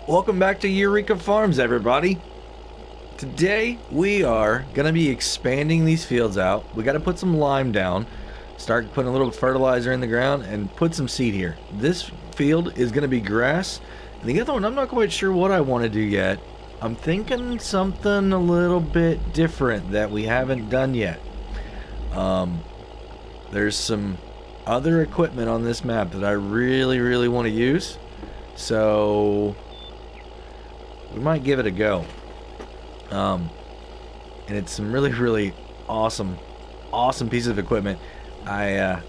Welcome back to Eureka Farms, everybody. Today we are going to be expanding these fields out. We got to put some lime down, start putting a little fertilizer in the ground, and put some seed here. This field is going to be grass, and the other one I'm not quite sure what I want to do yet. I'm thinking something a little bit different that we haven't done yet. There's some other equipment on this map that I really want to use, so we might give it a go. And it's some really awesome piece of equipment. I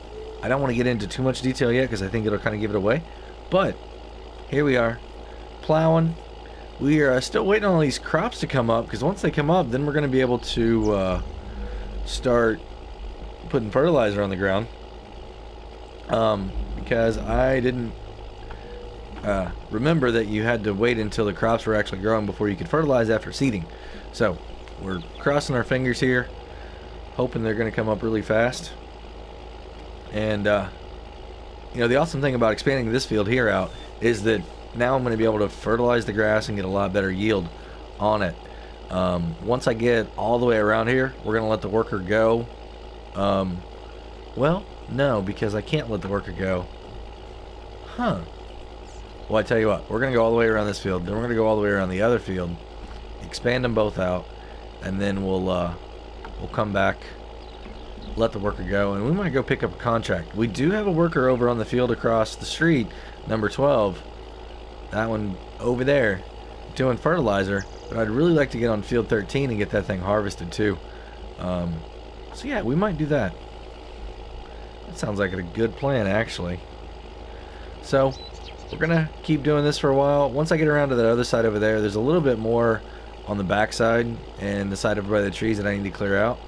don't want to get into too much detail yet because I think it'll kind of give it away. But here we are, plowing. We are still waiting on all these crops to come up, because once they come up, then we're going to be able to start putting fertilizer on the ground. Because I didn't remember that you had to wait until the crops were actually growing before you could fertilize after seeding. So we're crossing our fingers here, hoping they're going to come up really fast. And you know, the awesome thing about expanding this field here out is that now I'm going to be able to fertilize the grass and get a lot better yield on it. Once I get all the way around here, we're going to let the worker go. Well, no, because I can't let the worker go. Well, I tell you what, we're going to go all the way around this field, then we're going to go all the way around the other field, expand them both out, and then we'll come back, let the worker go, and we might go pick up a contract. We do have a worker over on the field across the street, number 12, that one over there, doing fertilizer, but I'd really like to get on field 13 and get that thing harvested too. So yeah, we might do that. That sounds like a good plan, actually. So we're gonna keep doing this for a while. Once I get around to the other side over there, there's a little bit more on the back side and the side over by the trees that I need to clear out.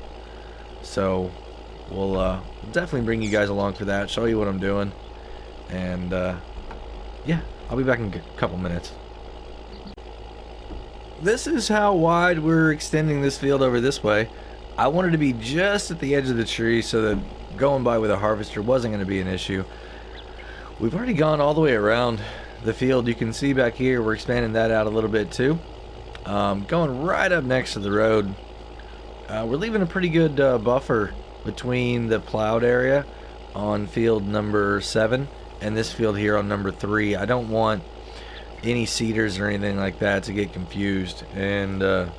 So we'll definitely bring you guys along for that, show you what I'm doing, and yeah, I'll be back in a couple minutes. This is how wide we're extending this field over this way. I wanted to be just at the edge of the tree so that going by with a harvester wasn't going to be an issue. We've already gone all the way around the field. You can see back here we're expanding that out a little bit too. Going right up next to the road. We're leaving a pretty good buffer between the plowed area on field number 7 and this field here on number 3. I don't want any seeders or anything like that to get confused and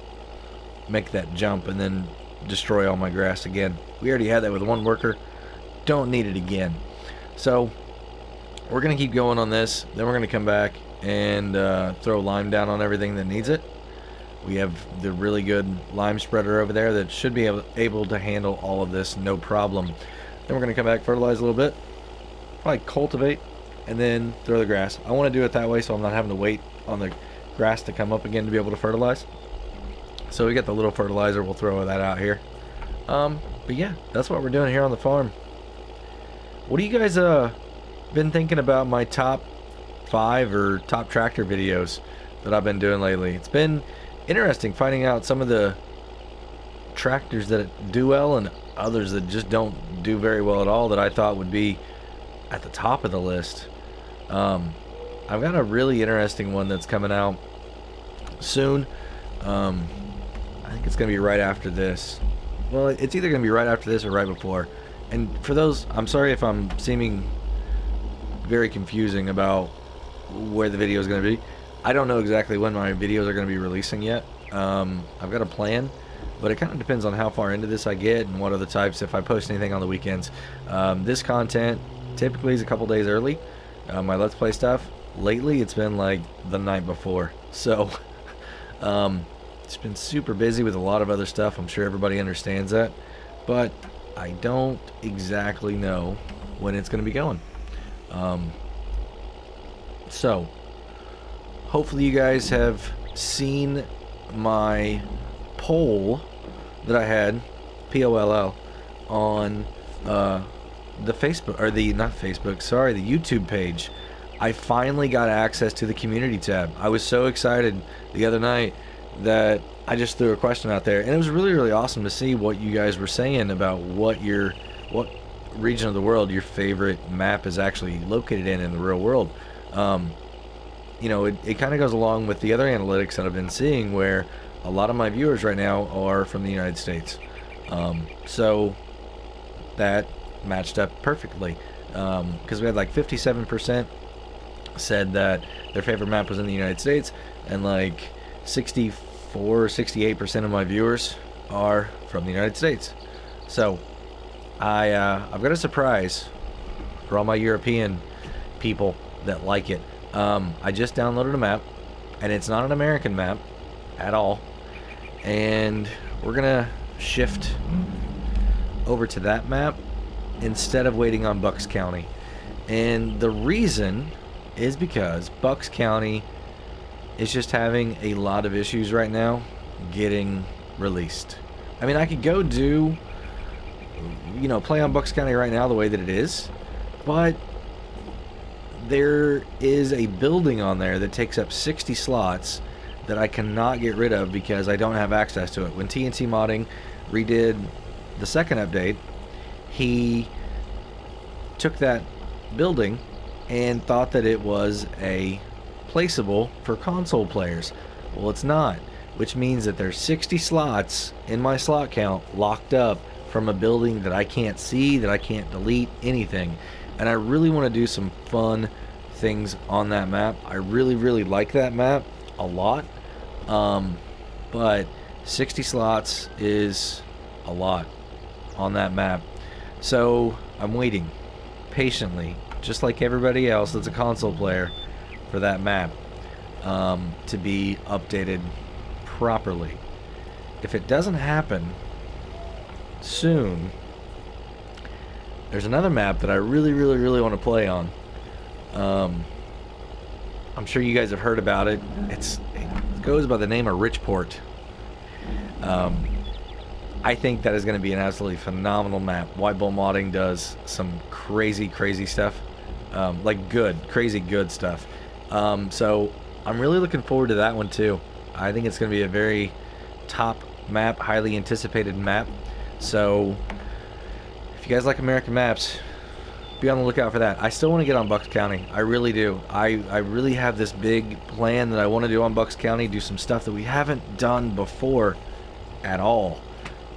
make that jump and then destroy all my grass again. We already had that with one worker. Don't need it again. So we're going to keep going on this. Then we're going to come back and throw lime down on everything that needs it. We have the really good lime spreader over there that should be able to handle all of this, no problem. Then we're going to come back, fertilize a little bit, probably cultivate, and then throw the grass. I want to do it that way so I'm not having to wait on the grass to come up again to be able to fertilize. So we got the little fertilizer, we'll throw that out here. But yeah, that's what we're doing here on the farm. What do you guys been thinking about my top 5 or top tractor videos that I've been doing lately? It's been interesting finding out some of the tractors that do well and others that just don't do very well at all that I thought would be at the top of the list. I've got a really interesting one that's coming out soon. I think it's gonna be right after this. Well, it's either gonna be right after this or right before. And for those, I'm sorry if I'm seeming very confusing about where the video is going to be. I don't know exactly when my videos are going to be releasing yet. I've got a plan, but it kind of depends on how far into this I get and what other types, if I post anything on the weekends. This content typically is a couple days early. My Let's Play stuff, lately it's been like the night before. So it's been super busy with a lot of other stuff. I'm sure everybody understands that, but I don't exactly know when it's going to be going. So hopefully you guys have seen my poll that I had, POLL, on the Facebook, or the, not Facebook, sorry, the YouTube page. I finally got access to the community tab. I was so excited the other night that I just threw a question out there, and it was really awesome to see what you guys were saying about what region of the world your favorite map is actually located in the real world. you know, it kind of goes along with the other analytics that I've been seeing, where a lot of my viewers right now are from the United States. So that matched up perfectly, because we had like 57% said that their favorite map was in the United States, and like 64 or 68% of my viewers are from the United States. So I've got a surprise for all my European people that like it. I just downloaded a map, and it's not an American map at all, and we're gonna shift over to that map instead of waiting on Bucks County. And the reason is because Bucks County is just having a lot of issues right now getting released. I mean, I could go do, you know, play on Bucks County right now the way that it is, but there is a building on there that takes up 60 slots that I cannot get rid of because I don't have access to it. When TNTmodding redid the second update, he took that building and thought that it was a placeable for console players. Well, it's not, which means that there's 60 slots in my slot count locked up from a building that I can't see, that I can't delete, anything. And I really want to do some fun things on that map. I really like that map a lot, but 60 slots is a lot on that map. So I'm waiting patiently, just like everybody else that's a console player, for that map to be updated properly. If it doesn't happen soon, there's another map that I really want to play on. I'm sure you guys have heard about it. It goes by the name of Richport. I think that is going to be an absolutely phenomenal map. TNTmodding does some crazy stuff, like crazy good stuff. So I'm really looking forward to that one too. I think it's going to be a very top map, highly anticipated map. So if you guys like American maps, be on the lookout for that. I still want to get on Bucks County. I really do. I really have this big plan that I want to do on Bucks County, do some stuff that we haven't done before at all.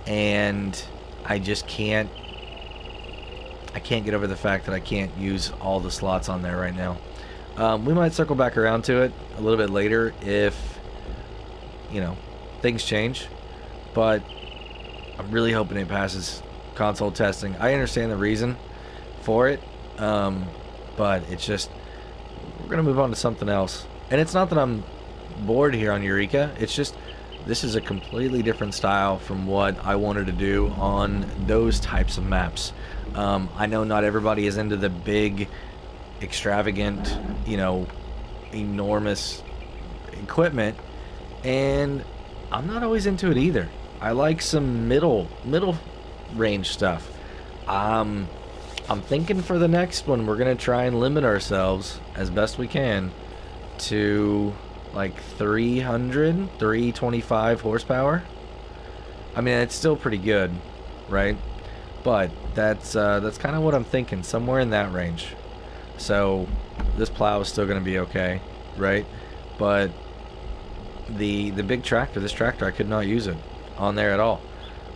And I just can't get over the fact that I can't use all the slots on there right now. We might circle back around to it a little bit later if, you know, things change. But I'm really hoping it passes console testing. I understand the reason for it, but it's just, we're gonna move on to something else. And it's not that I'm bored here on Eureka, it's just this is a completely different style from what I wanted to do on those types of maps. I know not everybody is into the big, extravagant, you know, enormous equipment, and I'm not always into it either. I like some middle range stuff. I'm thinking for the next one we're gonna try and limit ourselves as best we can to like 325 horsepower. I mean, it's still pretty good, right? But that's kind of what I'm thinking, somewhere in that range. So this plow is still gonna be okay, right? But the big tractor, this tractor, I could not use it on there at all.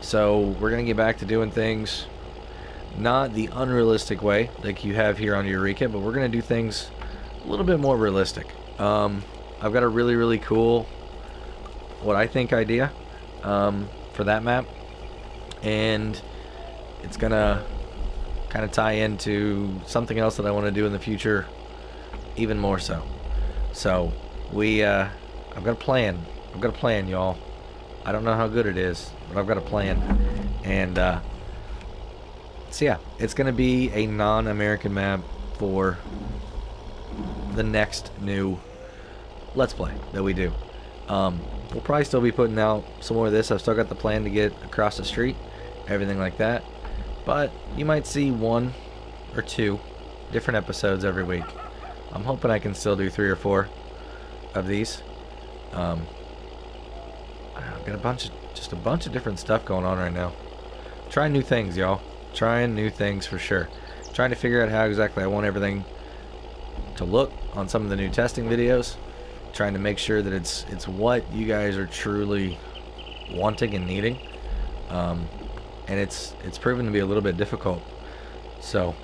So we're gonna get back to doing things not the unrealistic way like you have here on Eureka, but we're gonna do things a little bit more realistic. I've got a really cool, what I think, idea for that map, and it's gonna kind of tie into something else that I want to do in the future even more so. So I've got a plan. I've got a plan, y'all. I don't know how good it is, but I've got a plan. And so yeah, it's gonna be a non-American map for the next new Let's Play that we do. We'll probably still be putting out some more of this. I've still got the plan to get across the street, everything like that. But you might see 1 or 2 different episodes every week. I'm hoping I can still do 3 or 4 of these. I've got just a bunch of different stuff going on right now. Trying new things, y'all. Trying new things for sure. Trying to figure out how exactly I want everything to look on some of the new testing videos, trying to make sure that it's what you guys are truly wanting and needing. And it's proven to be a little bit difficult. So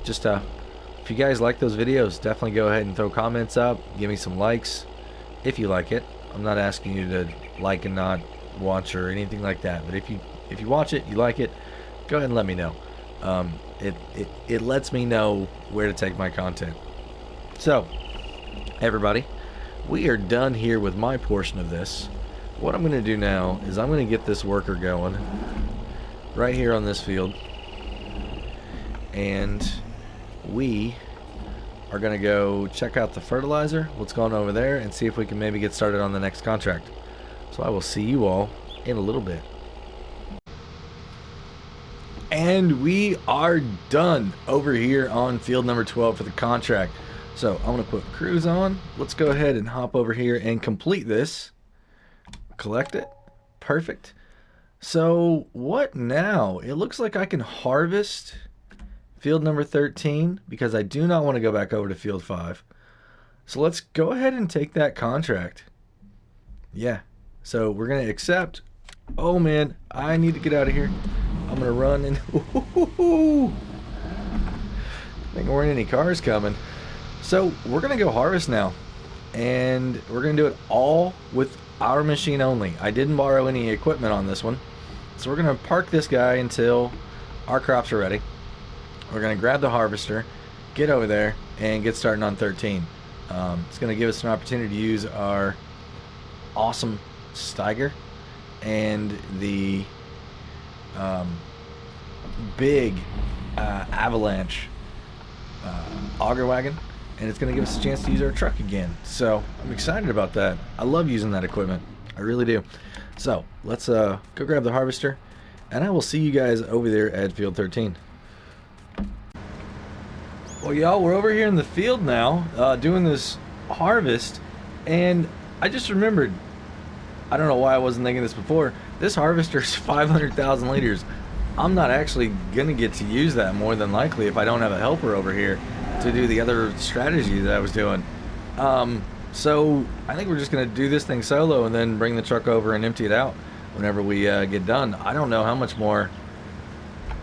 just if you guys like those videos, definitely go ahead and throw comments up, give me some likes if you like it. I'm not asking you to like and not watch or anything like that, but if you watch it, you like it, go ahead and let me know. It lets me know where to take my content. So everybody, we are done here with my portion of this. What I'm going to do now is I'm going to get this worker going right here on this field, and we are going to go check out the fertilizer, what's going on over there, and see if we can maybe get started on the next contract. So I will see you all in a little bit. And we are done over here on field number 12 for the contract. So I'm going to put cruise on. Let's go ahead and hop over here and complete this. Collect it. Perfect. So what now? It looks like I can harvest field number 13 because I do not want to go back over to field 5. So let's go ahead and take that contract. Yeah. So we're going to accept. Oh man, I need to get out of here. I'm going to run and I think there weren't any cars coming. So we're going to go harvest now. And we're going to do it all with our machine only. I didn't borrow any equipment on this one. So we're going to park this guy until our crops are ready. We're going to grab the harvester, get over there, and get starting on 13. It's going to give us an opportunity to use our awesome Steiger and the big avalanche auger wagon, and it's going to give us a chance to use our truck again. So I'm excited about that. I love using that equipment. I really do. So let's go grab the harvester, and I will see you guys over there at field 13. Well, y'all, we're over here in the field now doing this harvest, and I just remembered, I don't know why I wasn't thinking this before, this harvester's 500,000 liters. I'm not actually going to get to use that more than likely if I don't have a helper over here to do the other strategy that I was doing. So I think we're just going to do this thing solo and then bring the truck over and empty it out whenever we get done. I don't know how much more.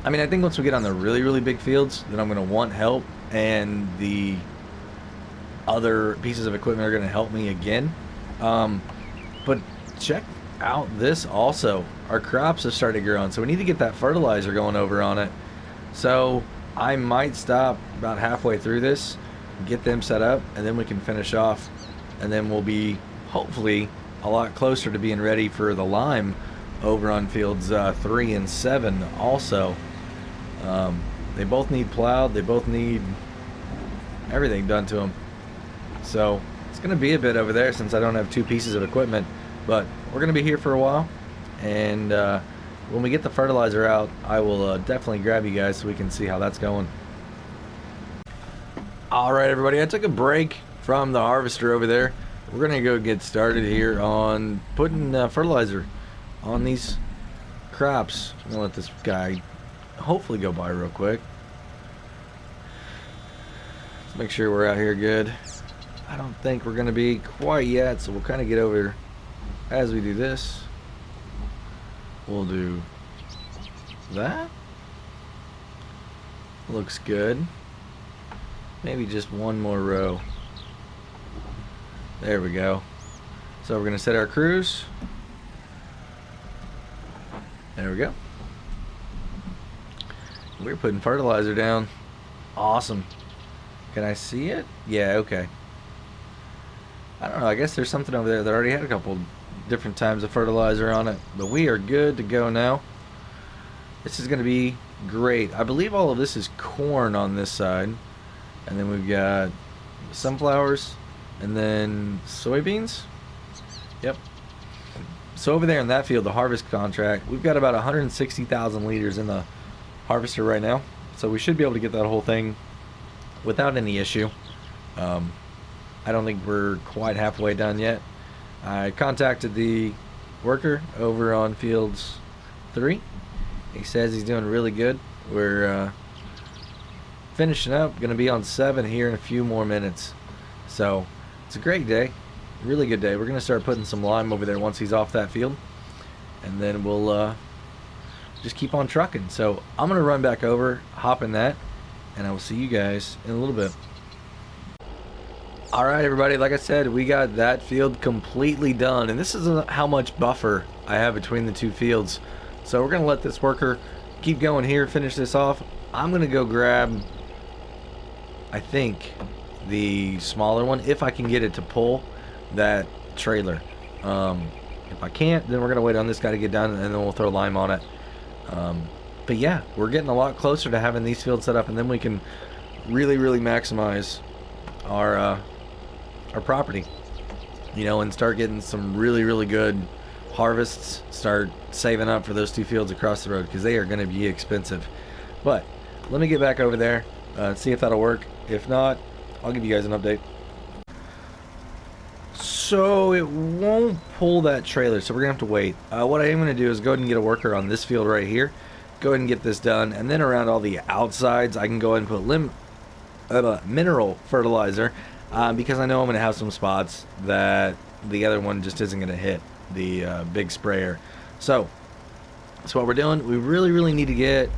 I mean, I think once we get on the really, really big fields, then I'm going to want help, and the other pieces of equipment are going to help me again. But check out this also. Our crops have started growing, so we need to get that fertilizer going over on it. So I might stop about halfway through this, get them set up, and then we can finish off, and then we'll be hopefully a lot closer to being ready for the lime over on fields 3 and 7 also. They both need plowed, they both need everything done to them. So it's going to be a bit over there since I don't have two pieces of equipment, but we're going to be here for a while, and when we get the fertilizer out, I will definitely grab you guys so we can see how that's going. Alright everybody, I took a break from the harvester over there. We're going to go get started here on putting fertilizer on these crops. I'm going to let this guy hopefully go by real quick. Let's make sure we're out here good. I don't think we're going to be quite yet, so we'll kind of get over as we do this. We'll do that. Looks good. Maybe just one more row. There we go. So we're going to set our cruise. There we go. We're putting fertilizer down. Awesome. Can I see it? Yeah, okay. I don't know, I guess there's something over there that already had a couple different times of fertilizer on it, but we are good to go now. This is going to be great. I believe all of this is corn on this side, and then we've got sunflowers and then soybeans. Yep. So over there in that field, the harvest contract, we've got about 160,000 liters in the harvester right now, so we should be able to get that whole thing without any issue. I don't think we're quite halfway done yet. I contacted the worker over on fields 3. He says he's doing really good. We're finishing up. Going to be on 7 here in a few more minutes. So it's a great day. Really good day. We're going to start putting some lime over there once he's off that field. And then we'll just keep on trucking. So I'm going to run back over, hop in that, and I will see you guys in a little bit. Alright everybody, like I said, we got that field completely done, and this is how much buffer I have between the two fields. So we're going to let this worker keep going here, finish this off. I'm going to go grab, I think, the smaller one, if I can get it to pull that trailer. If I can't, then we're going to wait on this guy to get done, and then we'll throw lime on it. But yeah, we're getting a lot closer to having these fields set up, and then we can really maximize our property, you know, and start getting some really good harvests, start saving up for those two fields across the road, because they are going to be expensive. But let me get back over there, see if that'll work. If not, I'll give you guys an update. So it won't pull that trailer, so we're gonna have to wait. What I am gonna do is go ahead and get a worker on this field right here, go ahead and get this done, and then around all the outsides I can go ahead and put mineral fertilizer, because I know I'm gonna have some spots that the other one just isn't gonna hit the big sprayer. So that's what we're doing. We really need to get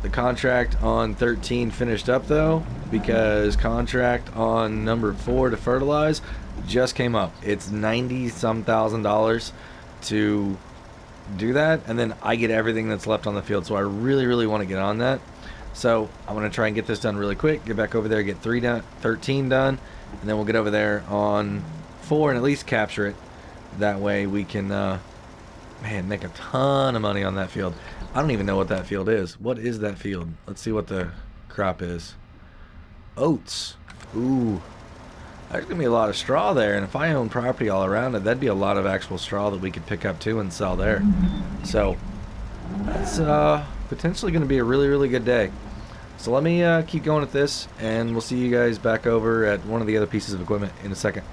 the contract on 13 finished up though, because contract on number 4 to fertilize just came up. It's $90-some thousand to do that, and then I get everything that's left on the field. So I really want to get on that. So I'm going to try and get this done really quick, get back over there, get 13 done, and then we'll get over there on 4 and at least capture it. That way we can man, make a ton of money on that field. I don't even know what that field is. What is that field? Let's see what the crop is. Oats. Ooh. There's going to be a lot of straw there, and if I own property all around it, that'd be a lot of actual straw that we could pick up too and sell there. So that's potentially going to be a really good day. So let me keep going with this, and we'll see you guys back over at one of the other pieces of equipment in a second.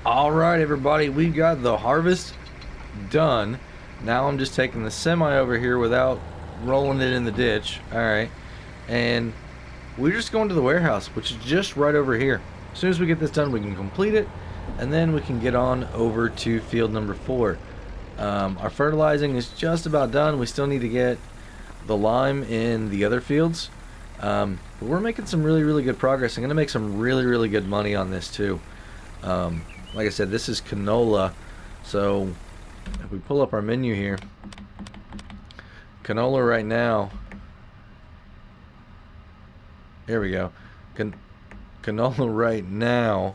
Alright everybody, we got the harvest done. Now I'm just taking the semi over here without rolling it in the ditch. Alright, and we're just going to the warehouse, which is just right over here. As soon as we get this done, we can complete it, and then we can get on over to field number 4. Our fertilizing is just about done. We still need to get the lime in the other fields, but we're making some really good progress. I'm going to make some really good money on this too. Like I said, this is canola, so if we pull up our menu here, canola right now, here we go. Canola right now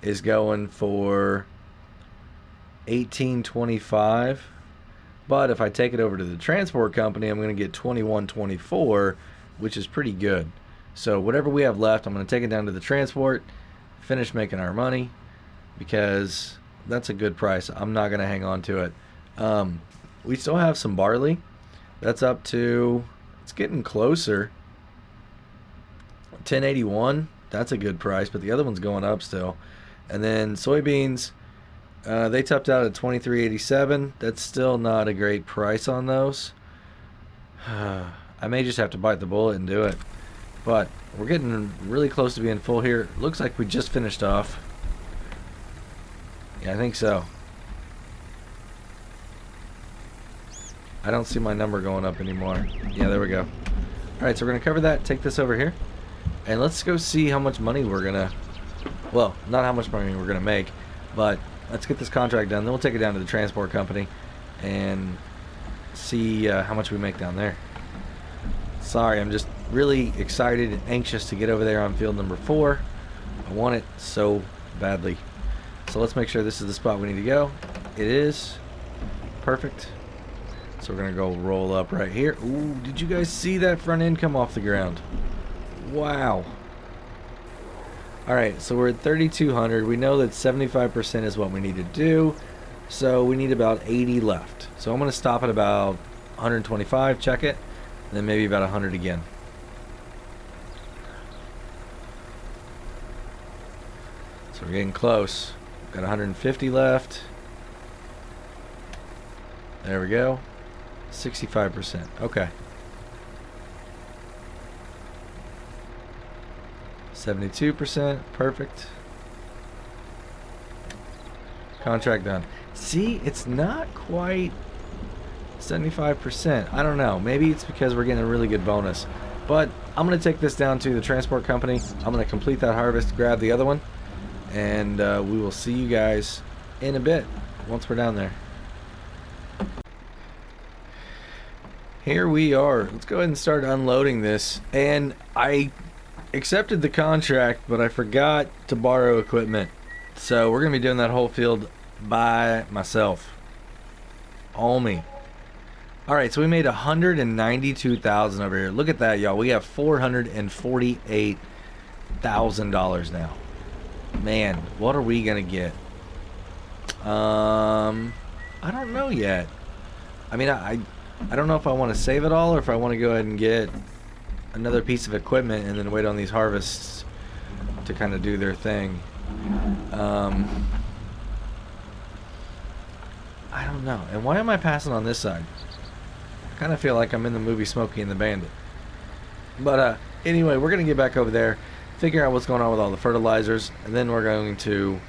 is going for $18.25, but if I take it over to the transport company, I'm going to get $21.24, which is pretty good. So whatever we have left, I'm going to take it down to the transport, finish making our money, because that's a good price. I'm not going to hang on to it. We still have some barley. That's up to, it's getting closer. 1081, that's a good price, but the other one's going up still. And then soybeans, they topped out at 23.87. That's still not a great price on those. I may just have to bite the bullet and do it, but we're getting really close to being full here. Looks like we just finished off. Yeah, I think so. I don't see my number going up anymore. Yeah, there we go. Alright, so we're going to cover that, take this over here, and let's go see how much money we're going to, well, not how much money we're going to make, but let's get this contract done. Then we'll take it down to the transport company and see how much we make down there. Sorry, I'm just really excited and anxious to get over there on field number 4. I want it so badly. So let's make sure this is the spot we need to go. It is. Perfect. So we're going to go roll up right here. Ooh, did you guys see that front end come off the ground? Wow. Alright, so we're at 3,200. We know that 75% is what we need to do. So we need about 80 left. So I'm going to stop at about 125, check it, and then maybe about 100 again. So we're getting close. Got 150 left. There we go. 65%. Okay. 72%. Perfect. Contract done. See, it's not quite 75%. I don't know. Maybe it's because we're getting a really good bonus. But I'm going to take this down to the transport company. I'm going to complete that harvest, grab the other one, and we will see you guys in a bit once we're down there. Here we are. Let's go ahead and start unloading this. And I accepted the contract, but I forgot to borrow equipment. So we're going to be doing that whole field by myself. All me. Alright, so we made $192,000 over here. Look at that, y'all. We have $448,000 now. Man, what are we going to get? I don't know yet. I mean, I don't know if I want to save it all or if I want to go ahead and get another piece of equipment and then wait on these harvests to kind of do their thing. I don't know. And why am I passing on this side? I kind of feel like I'm in the movie Smokey and the Bandit. But anyway, we're going to get back over there, figure out what's going on with all the fertilizers, and then we're going to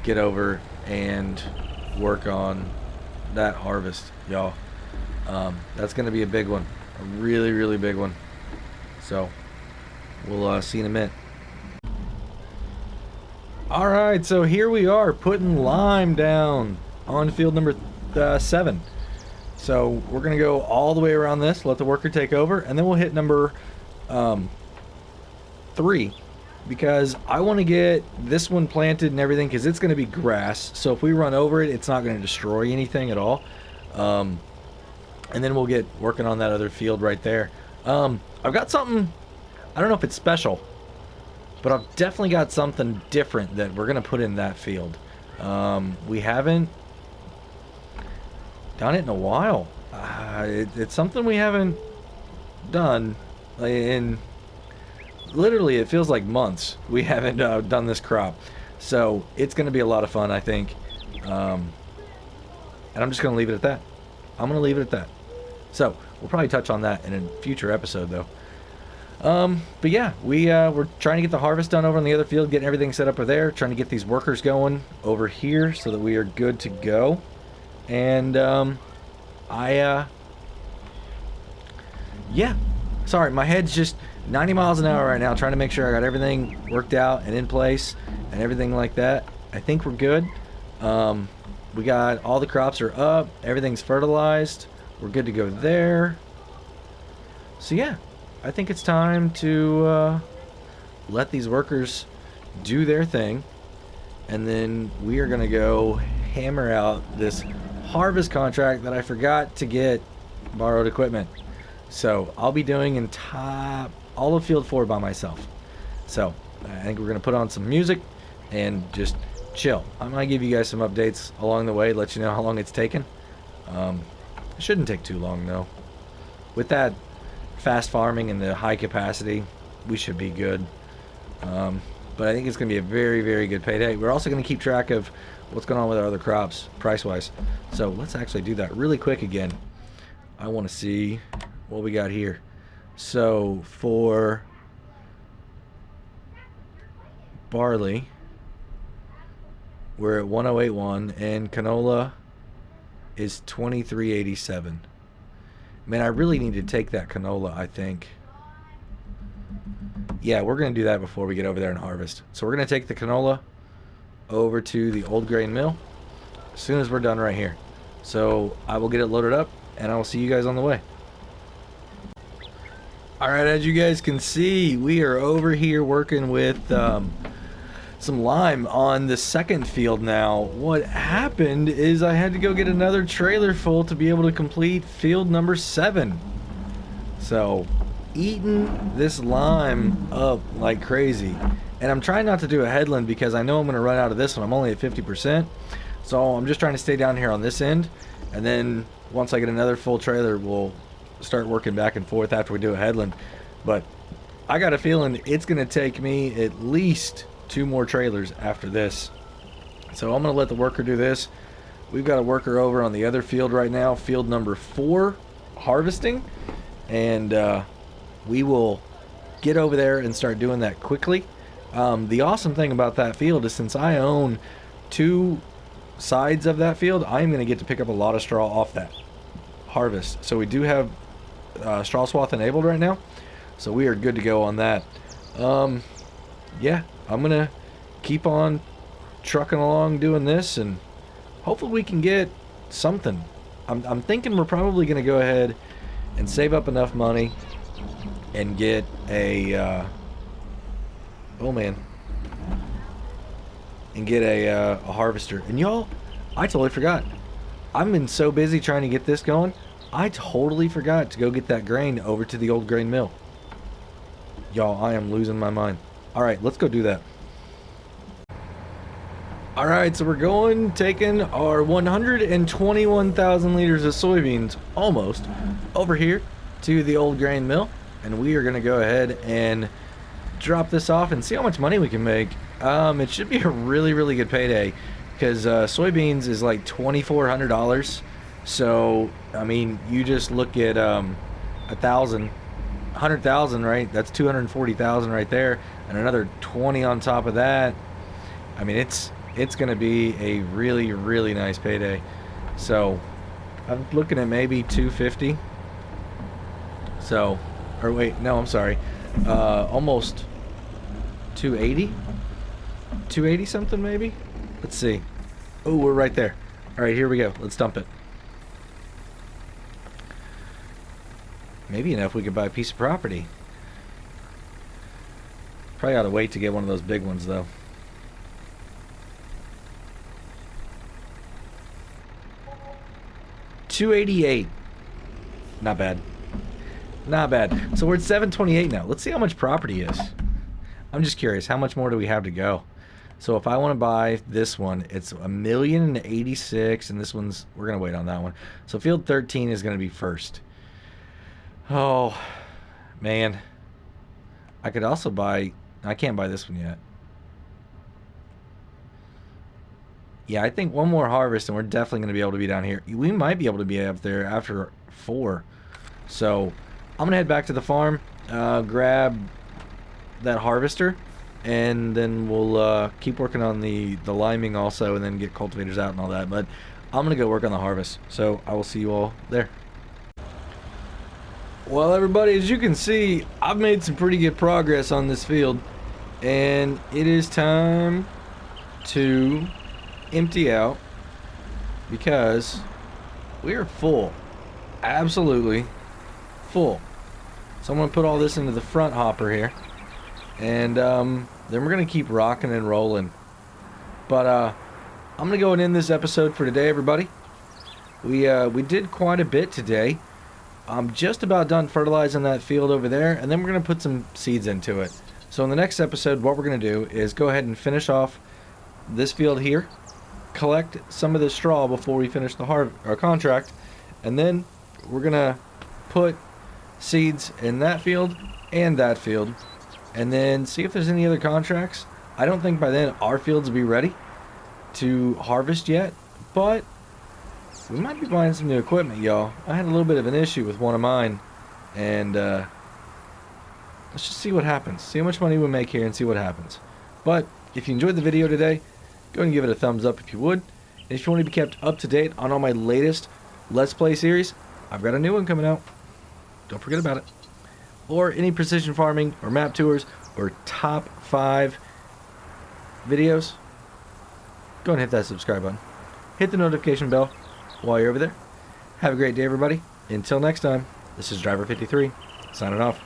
get over and work on that harvest, y'all. That's going to be a big one. A really, really big one. So, we'll see you in a minute. Alright, so here we are, putting lime down on field number 7. So, we're going to go all the way around this, let the worker take over, and then we'll hit number 3. Because I want to get this one planted and everything, because it's going to be grass. So, if we run over it, it's not going to destroy anything at all. And then we'll get working on that other field right there. I've got something, I don't know if it's special, but I've definitely got something different that we're going to put in that field. We haven't done it in a while. It's something we haven't done in, literally it feels like months we haven't done this crop. So it's going to be a lot of fun, I think. And I'm just going to leave it at that. I'm going to leave it at that. So we'll probably touch on that in a future episode though. But yeah, we're trying to get the harvest done over on the other field, getting everything set up over there, trying to get these workers going over here so that we are good to go. And yeah, sorry, my head's just 90 miles an hour right now, trying to make sure I got everything worked out and in place and everything like that. I think we're good. We got all the crops are up, everything's fertilized, we're good to go there. So yeah, I think it's time to let these workers do their thing, and then we are gonna go hammer out this harvest contract that I forgot to get borrowed equipment. So I'll be doing all of field 4 by myself. So I think we're gonna put on some music and just chill. I'm gonna give you guys some updates along the way, let you know how long it's taken. It shouldn't take too long though. With that fast farming and the high capacity, we should be good. But I think it's gonna be a very, very good payday. We're also gonna keep track of what's going on with our other crops price wise. So let's actually do that really quick again. I want to see what we got here. So for barley, we're at 1081 and canola is 2387. Man, I really need to take that canola, I think. Yeah, we're going to do that before we get over there and harvest. So we're going to take the canola over to the old grain mill as soon as we're done right here. So I will get it loaded up and I will see you guys on the way. Alright, as you guys can see, we are over here working with some lime on the second field now. What happened is I had to go get another trailer full to be able to complete field number 7. So eating this lime up like crazy. And I'm trying not to do a headland because I know I'm going to run out of this one. I'm only at 50%. So I'm just trying to stay down here on this end. And then once I get another full trailer, we'll start working back and forth after we do a headland. But I got a feeling it's going to take me at least 2 more trailers after this. So I'm going to let the worker do this. We've got a worker over on the other field right now, field number 4, harvesting. And we will get over there and start doing that quickly. The awesome thing about that field is since I own two sides of that field, I'm going to get to pick up a lot of straw off that harvest. So we do have straw swath enabled right now, so we are good to go on that. Yeah, I'm going to keep on trucking along doing this, and hopefully we can get something. I'm thinking we're probably going to go ahead and save up enough money and get a oh man, and get a harvester. And y'all, I totally forgot. I've been so busy trying to get this going, I totally forgot to go get that grain over to the old grain mill. Y'all, I am losing my mind. Alright, let's go do that. Alright, so we're going, taking our 121,000 liters of soybeans, almost, over here to the old grain mill. And we are going to go ahead and drop this off and see how much money we can make. It should be a really good payday, because soybeans is like $2,400. So I mean, you just look at 100,000, right? That's 240,000 right there, and another 20 on top of that. I mean, it's gonna be a really nice payday. So I'm looking at maybe 250. So, or wait, no, I'm sorry, almost 280. 280 something maybe. Let's see. Oh, we're right there. All right, here we go. Let's dump it. Maybe enough we could buy a piece of property. Probably ought to wait to get one of those big ones though. $288. Not bad. Not bad. So we're at 728 now. Let's see how much property is. I'm just curious, how much more do we have to go? So if I want to buy this one, it's 1,086,000, and this one's, we're gonna wait on that one. So field 13 is gonna be first. Oh man, I could also buy, I can't buy this one yet. Yeah, I think one more harvest and we're definitely going to be able to be down here. We might be able to be up there after 4. So I'm going to head back to the farm, grab that harvester, and then we'll keep working on the liming also, and then get cultivators out and all that. But I'm going to go work on the harvest. So I will see you all there. Well, everybody, as you can see, I've made some pretty good progress on this field, and it is time to empty out because we are full, absolutely full. So I'm going to put all this into the front hopper here, and then we're going to keep rocking and rolling. But I'm going to go and end this episode for today, everybody. We did quite a bit today. I'm just about done fertilizing that field over there, and then we're going to put some seeds into it. So in the next episode, what we're going to do is go ahead and finish off this field here, collect some of the straw before we finish the our contract, and then we're going to put seeds in that field and that field, and then see if there's any other contracts. I don't think by then our fields will be ready to harvest yet, but we might be buying some new equipment, y'all. I had a little bit of an issue with one of mine, and let's just see what happens. See how much money we make here and see what happens. But if you enjoyed the video today, go ahead and give it a thumbs up if you would. And if you want to be kept up to date on all my latest Let's Play series, I've got a new one coming out. Don't forget about it. Or any precision farming or map tours or top 5 videos, go ahead and hit that subscribe button. Hit the notification bell while you're over there. Have a great day, everybody. Until next time, this is Driver 53, signing off.